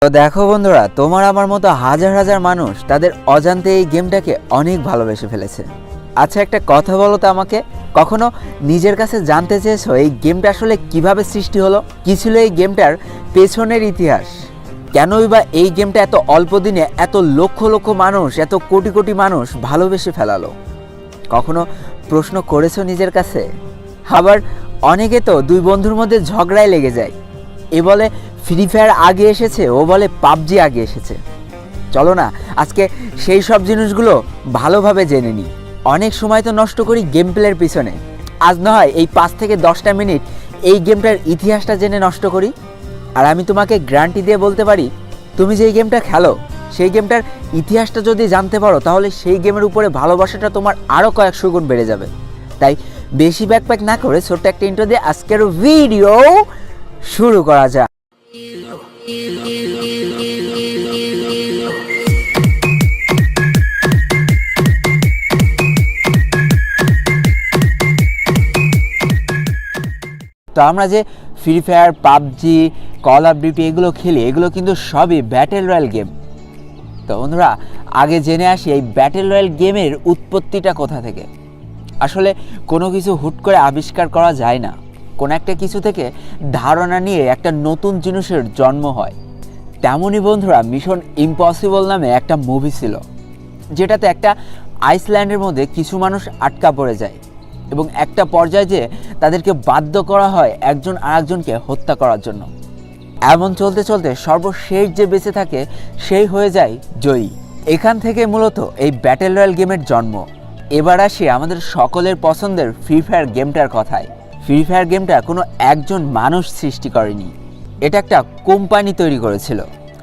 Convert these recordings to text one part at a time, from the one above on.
তো দেখো বন্ধুরা, তোমার আমার মতো হাজার হাজার মানুষ তাদের অজান্তে এই গেমটাকে অনেক ভালোবেসে ফেলেছে। আচ্ছা, একটা কথা বলো তো আমাকে, কখনো নিজের কাছে জানতে চেয়েছো এই গেমটা আসলে কিভাবে সৃষ্টি হলো? কি ছিল এই গেমটার পেছনের ইতিহাস? কেনই বা এই গেমটা এত অল্প দিনে এত লক্ষ লক্ষ মানুষ, এত কোটি কোটি মানুষ ভালোবেসে ফেলালো? কখনো প্রশ্ন করেছো নিজের কাছে? আবার অনেকে তো দুই বন্ধুর মধ্যে ঝগড়ায় লেগে যায়, এ বলে ফ্রি ফায়ার আগে এসেছে, ও বলে পাবজি আগে এসেছে। চলো না আজকে সেই সব জিনিসগুলো ভালোভাবে জেনে নিই। অনেক সময় তো নষ্ট করি গেম প্লের পিছনে, আজ না হয় এই 5 থেকে 10টা মিনিট এই গেমটার ইতিহাসটা জেনে নষ্ট করি। আর আমি তোমাকে গ্যারান্টি দিয়ে বলতে পারি, তুমি যেই গেমটা খেলো সেই গেমটার ইতিহাসটা যদি জানতে পারো, তাহলে সেই গেমের উপরে ভালোবাসাটা তোমার আরও কয়েকশো গুণ বেড়ে যাবে। তাই বেশি ব্যাকপ্যাক না করে ছোট্ট একটা ইন্ট্রো দিয়ে আজকের ভিডিও শুরু করা যাক। তো আমরা যে free fire, PUBG, call of duty এগুলো খেলি, এগুলো কিন্তু সবই ব্যাটেল রয়্যাল গেম। তো বন্ধুরা, আগে জেনে আসি এই ব্যাটেল রয়্যাল গেমের উৎপত্তিটা কোথা থেকে। আসলে কোনো কিছু হুট করে আবিষ্কার করা যায় না, কোনো একটা কিছু থেকে ধারণা নিয়ে একটা নতুন জিনিসের জন্ম হয়। তেমনই বন্ধুরা, মিশন ইম্পসিবল নামে একটা মুভি ছিল, যেটাতে একটা আইসল্যান্ডের মধ্যে কিছু মানুষ আটকা পড়ে যায় এবং একটা পর্যায়ে যে তাদেরকে বাধ্য করা হয় একজন আরেকজনকে হত্যা করার জন্য। এমন চলতে চলতে সর্বশেষ যে বেঁচে থাকে সেই হয়ে যায় জয়ী। এখান থেকে মূলত এই ব্যাটেল রয়্যাল গেমের জন্ম। এবার আসি আমাদের সকলের পছন্দের ফ্রি ফায়ার গেমটার কথায়। ফ্রি ফায়ার গেমটা কোনো একজন মানুষ সৃষ্টি করেনি, এটা একটা কোম্পানি তৈরি করেছিল।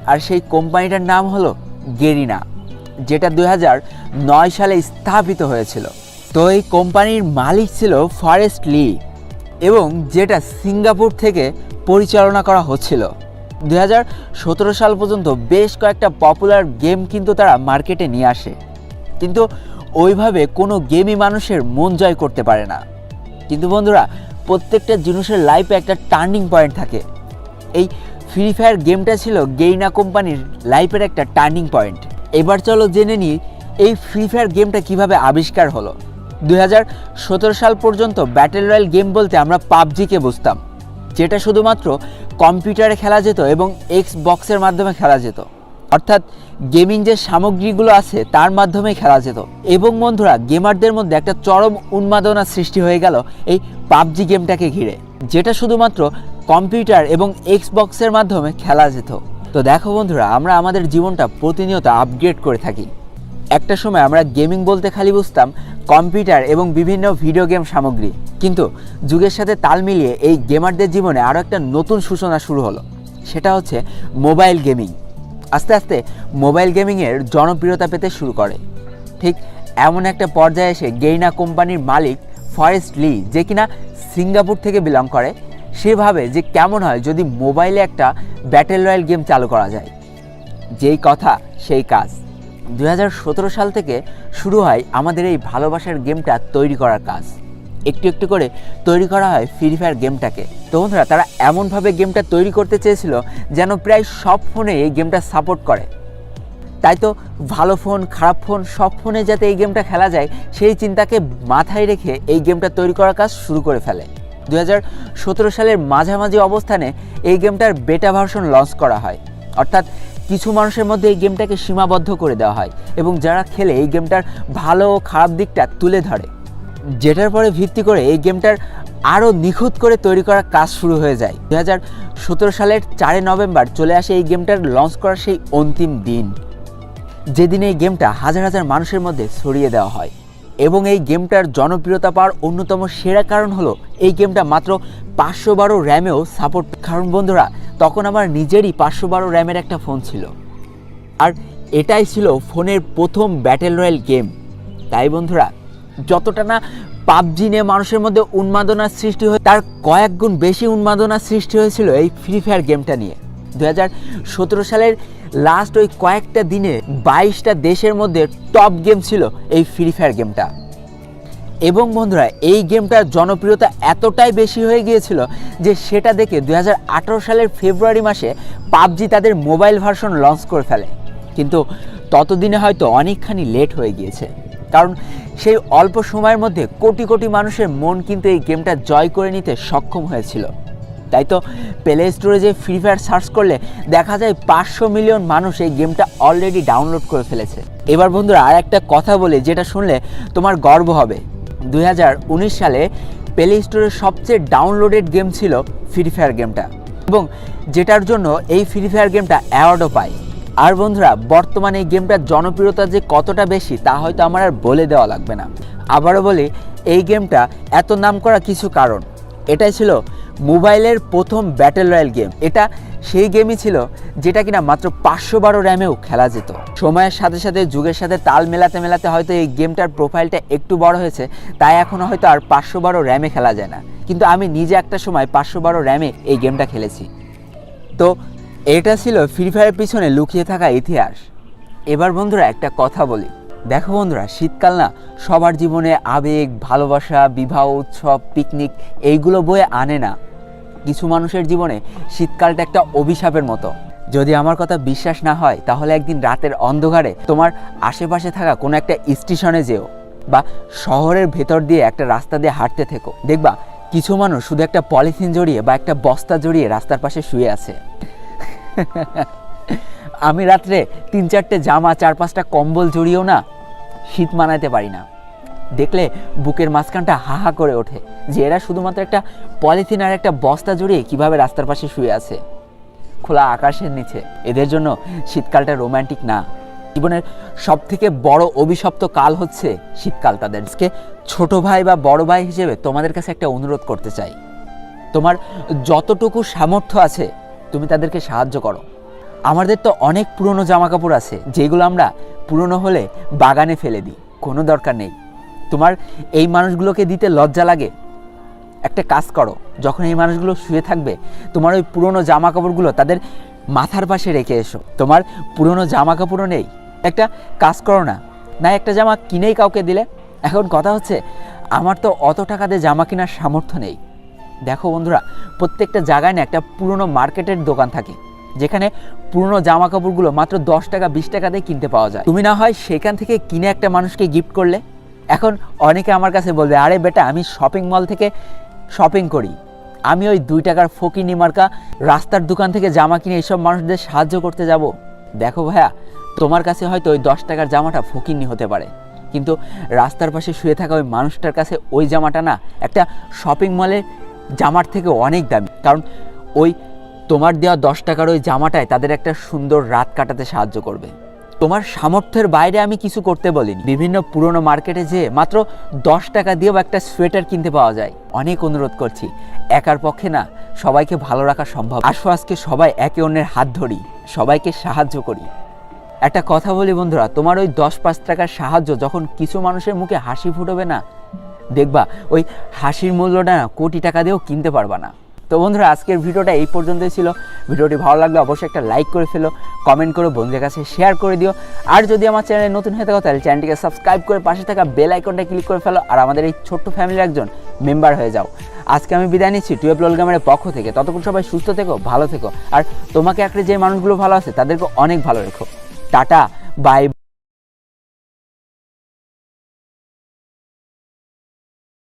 আর সেই কোম্পানিটার নাম হলো গেরিনা, যেটা 2009 সালে স্থাপিত হয়েছিল। তো এই কোম্পানির মালিক ছিল ফরেস্ট লি, এবং যেটা সিঙ্গাপুর থেকে পরিচালনা করা হচ্ছিল। 2017 সাল পর্যন্ত বেশ কয়েকটা পপুলার গেম কিন্তু তারা মার্কেটে নিয়ে আসে, কিন্তু ওইভাবে কোনো গেমই মানুষের মন জয় করতে পারে না। কিন্তু বন্ধুরা, প্রত্যেকটা জিনিসের লাইফে একটা টার্নিং পয়েন্ট থাকে। এই ফ্রি ফায়ার গেমটা ছিল গেরিনা কোম্পানির লাইফের একটা টার্নিং পয়েন্ট। এবার চলো জেনে নিই এই ফ্রি ফায়ার গেমটা কিভাবে আবিষ্কার হলো। 2017 সাল পর্যন্ত ব্যাটেল রয়্যাল গেম বলতে আমরা পাবজিকে বুঝতাম, যেটা শুধুমাত্র কম্পিউটারে খেলা যেত এবং এক্সবক্সের মাধ্যমে খেলা যেত, অর্থাৎ গেমিং যে সামগ্রীগুলো আছে তার মাধ্যমে খেলা যেত। এবং বন্ধুরা, গেমারদের মধ্যে একটা চরম উন্মাদনা সৃষ্টি হয়ে গেল এই পাবজি গেমটাকে ঘিরে, যেটা শুধুমাত্র কম্পিউটার এবং এক্সবক্সের মাধ্যমে খেলা যেত। তো দেখো বন্ধুরা, আমরা আমাদের জীবনটা প্রতিনিয়ত আপগ্রেড করে থাকি। একটা সময় আমরা গেমিং বলতে খালি বুঝতাম কম্পিউটার এবং বিভিন্ন ভিডিও গেম সামগ্রী, কিন্তু যুগের সাথে তাল মিলিয়ে এই গেমারদের জীবনে আরও একটা নতুন সূচনা শুরু হলো, সেটা হচ্ছে মোবাইল গেমিং। আস্তে আস্তে মোবাইল গেমিংয়ের জনপ্রিয়তা পেতে শুরু করে। ঠিক এমন একটা পর্যায়ে এসে গেরিনা কোম্পানির মালিক ফরেস্ট লি, যে কিনা সিঙ্গাপুর থেকে বিলং করে, সে ভাবে যে কেমন হয় যদি মোবাইলে একটা ব্যাটেল রয়্যাল গেম চালু করা যায়। যেই কথা সেই কাজ। 2017 সাল থেকে শুরু হয় আমাদের এই ভালোবাসার গেমটা তৈরি করার কাজ। একটু একটু করে তৈরি করা হয় ফ্রি ফায়ার গেমটাকে। তো বন্ধুরা, তারা এমনভাবে গেমটা তৈরি করতে চেয়েছিল যেন প্রায় সব ফোনে এই গেমটা সাপোর্ট করে। তাই তো ভালো ফোন, খারাপ ফোন, সব ফোনে যাতে এই গেমটা খেলা যায় সেই চিন্তাকে মাথায় রেখে এই গেমটা তৈরি করার কাজ শুরু করে ফেলে। 2017 সালের মাঝামাঝি অবস্থানে এই গেমটার বেটা ভার্সন লঞ্চ করা হয়, অর্থাৎ কিছু মানুষের মধ্যে এই গেমটাকে সীমাবদ্ধ করে দেওয়া হয় এবং যারা খেলে এই গেমটার ভালো ও খারাপ দিকটা তুলে ধরে, যেটার পরে ভিত্তি করে এই গেমটার আরও নিখুঁত করে তৈরি করার কাজ শুরু হয়ে যায়। 2017 সালের 4 নভেম্বর চলে আসে এই গেমটার লঞ্চ করার সেই অন্তিম দিন, যেদিন এই গেমটা হাজার হাজার মানুষের মধ্যে ছড়িয়ে দেওয়া হয়। এবং এই গেমটার জনপ্রিয়তা পাওয়ার অন্যতম সেরা কারণ হলো এই গেমটা মাত্র 512 র্যামেও সাপোর্ট। কারণ বন্ধুরা, তখন আমার নিজেরই 512 র্যামের একটা ফোন ছিল, আর এটাই ছিল ফোনের প্রথম ব্যাটেল রয়্যাল গেম। তাই বন্ধুরা, যতটা না পাবজি নিয়ে মানুষের মধ্যে উন্মাদনা সৃষ্টি হয়, তার কয়েক গুণ বেশি উন্মাদনা সৃষ্টি হয়েছিল এই ফ্রি ফায়ার গেমটা নিয়ে। 2017 সালের লাস্ট ওই কয়েকটা দিনে 22টা দেশের মধ্যে টপ গেম ছিল এই ফ্রি ফায়ার গেমটা। এবং বন্ধুরা এই গেমটার জনপ্রিয়তা এতটাই বেশি হয়ে গিয়েছিল যে সেটা দেখে 2018 সালের ফেব্রুয়ারি মাসে পাবজি তাদের মোবাইল ভার্সন লঞ্চ করে ফেলে। কিন্তু ততদিনে হয়তো অনেকখানি লেট হয়ে গিয়েছে, কারণ সেই অল্প সময়ের মধ্যে কোটি কোটি মানুষের মন কিন্তু এই গেমটা জয় করে নিতে সক্ষম হয়েছিল। তাই তো প্লে স্টোরে যে ফ্রি ফায়ার সার্চ করলে দেখা যায় 500 মিলিয়ন মানুষ এই গেমটা অলরেডি ডাউনলোড করে ফেলেছে। এবার বন্ধুরা আর একটা কথা বলি যেটা শুনলে তোমার গর্ব হবে। 2019 সালে প্লে স্টোরের সবচেয়ে ডাউনলোডেড গেম ছিল ফ্রি ফায়ার গেমটা, এবং যেটার জন্য এই ফ্রি ফায়ার গেমটা অ্যাওয়ার্ডও পায়। আর বন্ধুরা বর্তমানে এই গেমটার জনপ্রিয়তা যে কতটা বেশি তা হয়তো আমার আর বলে দেওয়া লাগবে না। আবারও বলি, এই গেমটা এত নাম করা কিছু কারণ। এটাই ছিল মোবাইলের প্রথম ব্যাটেল রয়্যাল গেম। এটা সেই গেমই ছিল যেটা কিনা মাত্র 512 র্যামেও খেলা যেত। সময়ের সাথে সাথে যুগের সাথে তাল মেলাতে মেলাতে হয়তো এই গেমটার প্রোফাইলটা একটু বড় হয়েছে, তাই এখনও হয়তো আর 512 র্যামে খেলা যায় না। কিন্তু আমি নিজে একটা সময় 512 র্যামে এই গেমটা খেলেছি। তো এটা ছিল ফ্রি ফায়ারের পিছনে লুকিয়ে থাকা ইতিহাস। এবার বন্ধুরা একটা কথা বলি, দেখো বন্ধুরা, শীতকাল না সবার জীবনে আবেগ, ভালোবাসা, বিবাহ, উৎসব, পিকনিক এইগুলো বয়ে আনে না। কিছু মানুষের জীবনে শীতকালটা একটা অভিশাপের মতো। যদি আমার কথা বিশ্বাস না হয় তাহলে একদিন রাতের অন্ধকারে তোমার আশেপাশে থাকা কোনো একটা স্টেশনে যেও, বা শহরের ভেতর দিয়ে একটা রাস্তা দিয়ে হাঁটতে থেকো, দেখবা কিছু মানুষ শুধু একটা পলিথিন জড়িয়ে বা একটা বস্তা জড়িয়ে রাস্তার পাশে শুয়ে আছে। আমি রাত্রে 3-4টে জামা, 4-5টা কম্বল জড়িয়েও না শীত মানাতে পারি না। দেখলে বুকের মাঝখানটা হাহা করে ওঠে যে এরা শুধুমাত্র একটা পলিথিন আর একটা বস্তা জড়িয়ে কিভাবে রাস্তার পাশে শুয়ে আছে খোলা আকাশের নিচে। এদের জন্য শীতকালটা রোম্যান্টিক না। জীবনের সব থেকে বড় অভিশপ্ত কাল হচ্ছে শীতকাল। তাদেরকে ছোট ভাই বা বড় ভাই হিসেবে তোমাদের কাছে একটা অনুরোধ করতে চাই, তোমার যতটুকু সামর্থ্য আছে তুমি তাদেরকে সাহায্য করো। আমাদের তো অনেক পুরনো জামা কাপড় আছে যেগুলো আমরা পুরনো হলে বাগানে ফেলে দিই, কোনো দরকার নেই। তোমার এই মানুষগুলোকে দিতে লজ্জা লাগে? একটা কাজ করো, যখন এই মানুষগুলো শুয়ে থাকবে তোমার ওই পুরনো জামা কাপড়গুলো তাদের মাথার পাশে রেখে এসো। তোমার পুরনো জামা কাপড়ও নেই, একটা কাজ করো না, একটা জামা কিনেই কাউকে দিলে। এখন কথা হচ্ছে আমার তো অত টাকা দিয়ে জামা কেনার সামর্থ্য নেই। দেখো বন্ধুরা, প্রত্যেকটা জায়গায় না একটা পুরনো মার্কেটের দোকান থাকে যেখানে পুরনো জামা কাপড়গুলো মাত্র 10 টাকা 20 টাকা দিয়ে কিনতে পাওয়া যায়। তুমি না হয় সেখান থেকে কিনে একটা মানুষকে গিফট করলে। এখন অনেকে আমার কাছে বলবে, আরে বেটা আমি শপিং মল থেকে শপিং করি, আমি ওই 2 টাকার ফকিনি মার্কা রাস্তার দোকান থেকে জামা কিনে এইসব মানুষদের সাহায্য করতে যাব। দেখো ভাইয়া, তোমার কাছে হয়তো ওই 10 টাকার জামাটা ফকিনি হতে পারে, কিন্তু রাস্তার পাশে শুয়ে থাকা ওই মানুষটার কাছে ওই জামাটা না একটা শপিং মলের জামার থেকে অনেক দামি। কারণ ওই তোমার দেওয়া 10 টাকার ওই জামাটায় তাদের একটা সুন্দর রাত কাটাতে সাহায্য করবে। তোমার সামর্থ্যের বাইরে আমি কিছু করতে বলিনি। বিভিন্ন পুরনো মার্কেটে যেয়ে মাত্র 10 টাকা দিয়েও একটা সোয়েটার কিনতে পাওয়া যায়। অনেক অনুরোধ করছি, একার পক্ষে না সবাইকে ভালো রাখা সম্ভব। আসো আজকে সবাই একে অন্যের হাত ধরি, সবাইকে সাহায্য করি। একটা কথা বলি বন্ধুরা, তোমার ওই 10-5 টাকার সাহায্য যখন কিছু মানুষের মুখে হাসি ফুটবে না, দেখবা ওই হাসির মূল্যটা না কোটি টাকা দিয়েও কিনতে পারবা না। তো বন্ধুরা, আজকের ভিডিওটা এই পর্যন্তই ছিল। ভিডিওটি ভালো লাগলে অবশ্যই একটা লাইক করে ফেলো, কমেন্ট করে বন্ধুদের কাছে শেয়ার করে দিও। আর যদি আমার চ্যানেলে নতুন হয়ে থাকো তাহলে চ্যানেলটিকে সাবস্ক্রাইব করে পাশে থাকা বেল আইকনটা ক্লিক করে ফেলো আর আমাদের এই ছোট্ট ফ্যামিলির একজন মেম্বার হয়ে যাও। আজকে আমি বিদায় নিচ্ছি 12 লোল গেমারের পক্ষ থেকে। ততক্ষণ সবাই সুস্থ থেকো, ভালো থেকো, আর তোমাকে একটা যে মানুষগুলো ভালো আছে তাদেরকে অনেক ভালো রেখো। Tata, by.